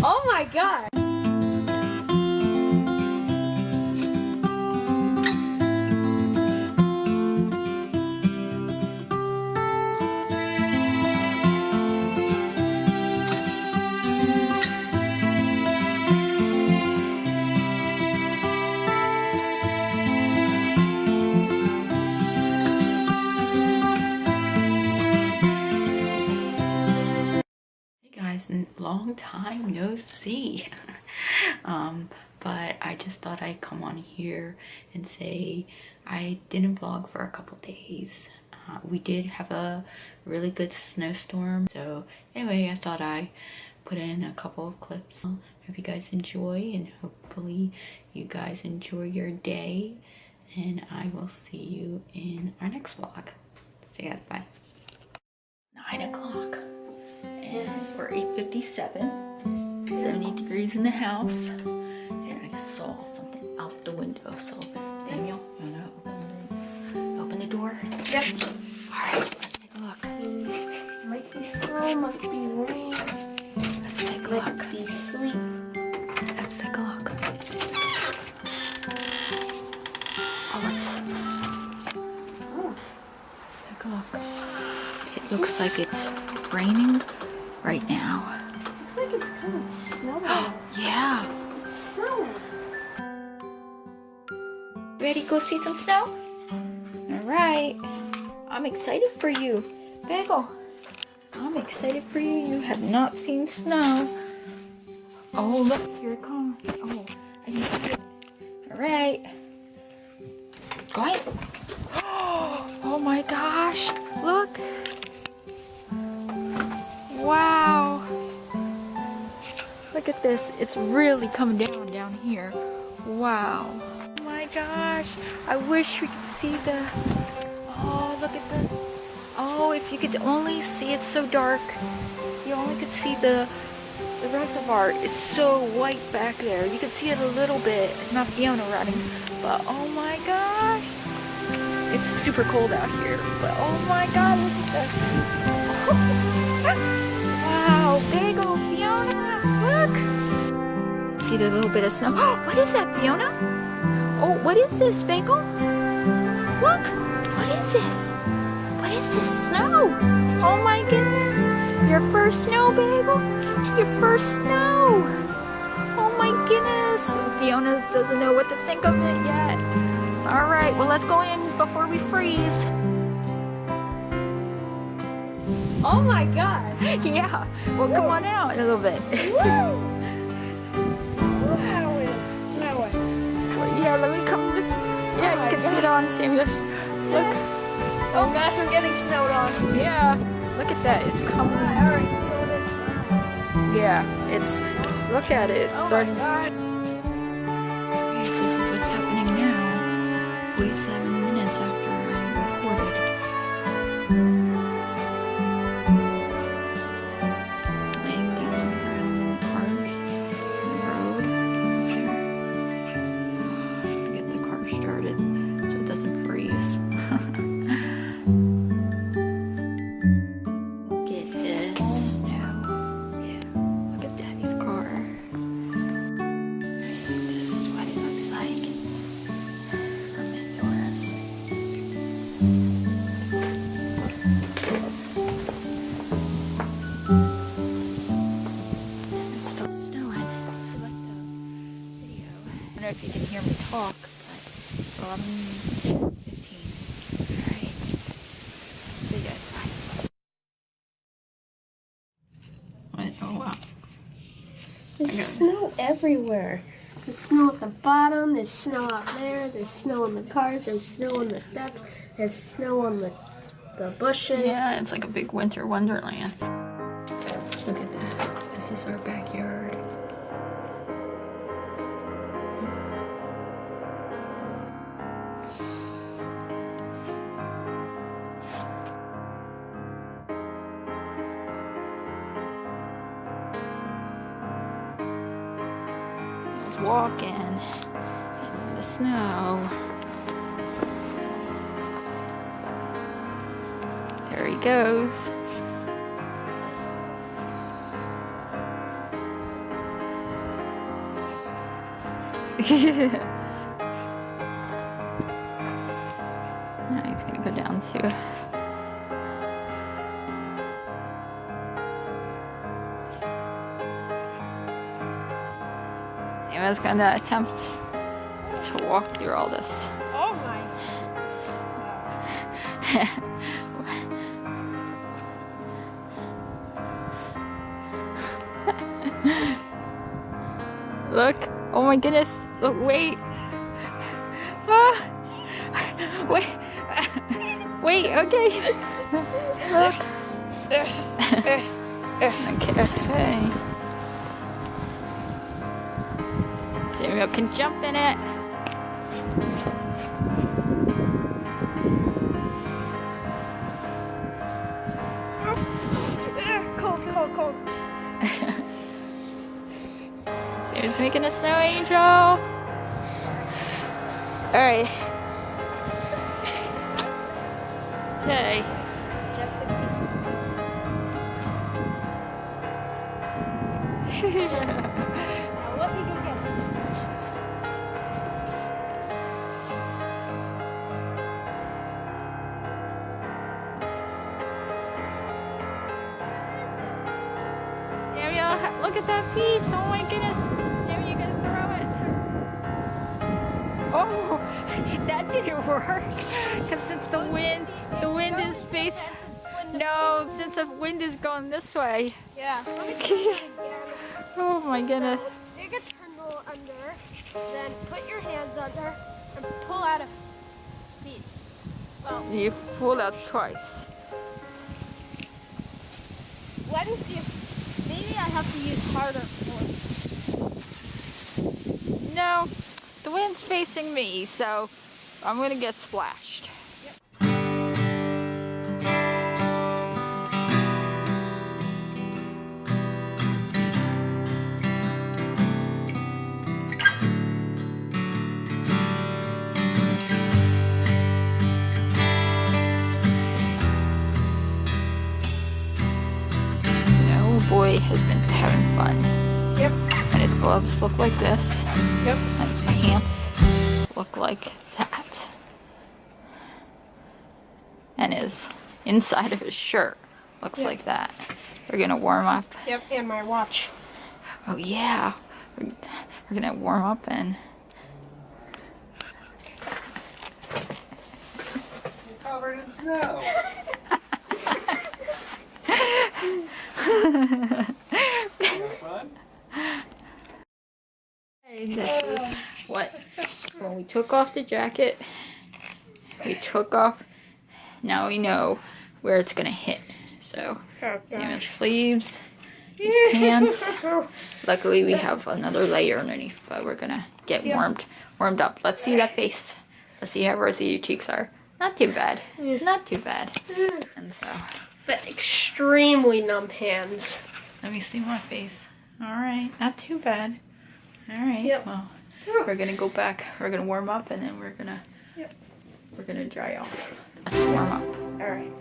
Oh my god! Long time no see. But I just thought I'd come on here and say I didn't vlog for a couple days. We did have a really good snowstorm, so anyway, I thought I put in a couple of clips. Hope you guys enjoy, and hopefully you guys enjoy your day, and I will see you in our next vlog. See you guys, bye. 9 o'clock. And we're 8:57, 70 degrees in the house, and I saw something out the window. So, Samuel, you wanna open the door? Yep. Alright, let's take a look. Might be snow, might be rain. Let's take a look. Might be sleet. Let's take a look. Oh, let's take a look. It looks like it's raining right now. Looks like it's kind of snowing. Yeah. It's snowing. Ready to go see some snow? Alright. I'm excited for you. Bagel. I'm excited for you. You have not seen snow. Oh, look. Here it comes. Oh, I can see it. Alright. Go ahead. Oh my gosh. Look. Wow. Look at this. It's really coming down here. Wow. Oh my gosh. I wish we could see the... Oh, look at the... Oh, if you could only see it so dark. You only could see the reservoir. It's so white back there. You could see it a little bit. It's not Fiona running. But oh my gosh. It's super cold out here. But oh my god, look at this. Wow, Bagel, Fiona, look! See the little bit of snow. Oh, what is that, Fiona? Oh, what is this, Bagel? Look, what is this? What is this snow? Oh my goodness, your first snow, Bagel? Your first snow! Oh my goodness, Fiona doesn't know what to think of it yet. All right, well, let's go in before we freeze. Oh my god! Yeah, well, come on out a little bit. Wow, it's snowing. Well, yeah, let me come this. Yeah, Oh you can my see it God. on Samuel. Look. Oh gosh, we're getting snowed on. Yeah, look at that. It's coming. I already feel it. Yeah, it's. Look at it. It's Oh starting. my god. Right, this is what's happening now. 47 minutes after I recorded. Laying down on the ground in the cars, on the road, there. To get the car started so it doesn't freeze. Get this snow. Yeah, look at Daddy's car. This is what it looks like from indoors. It's still snowing. I like the video. I don't know if you can hear me talk, but it's 11:15. Alright. See you guys. Bye. Oh wow. There's snow everywhere. There's snow at the bottom, there's snow out there, there's snow on the cars, there's snow on the steps, there's snow on the bushes. Yeah, it's like a big winter wonderland. Look at that. This is our backyard. I was walking in the snow. There he goes. Now he's gonna go down too. Samuel's gonna attempt to walk through all this. Oh my. Look! Oh my goodness! Look! Wait! Ah. Wait! Wait! Okay! Look! Okay. Samuel can jump in it. Cold, cold, cold. Samuel's making a snow angel. All Alright. Okay. Just in pieces. Now let me go get it. Samuel, look at that piece. Oh my goodness. Samuel, you gotta throw it. Oh, that didn't work. Because since the wind is facing, no, since the wind is going this way. Yeah. Let me try it again. Oh my goodness. So, dig a tunnel under, then put your hands under and pull out a piece. Well, You pulled out twice. let me see if maybe I have to use harder force. No, the wind's facing me, so I'm gonna get splashed. Boy has been having fun. Yep. And his gloves look like this. Yep. And his pants look like that. And his inside of his shirt looks like that. We're gonna warm up. Yep, and my watch. Oh yeah. We're gonna warm up and Covered in snow. Fun? this is what when we took off the jacket, we took off, now we know where it's gonna hit. So same as sleeves, pants. Luckily we have another layer underneath, but we're gonna get warmed up. Let's see that face. Let's see how rosy your cheeks are. Not too bad. Not too bad. And so But extremely numb hands. let me see my face. Alright, not too bad. Alright, Yep. well, we're gonna go back. We're gonna warm up and then we're gonna dry off. Let's warm up. Alright.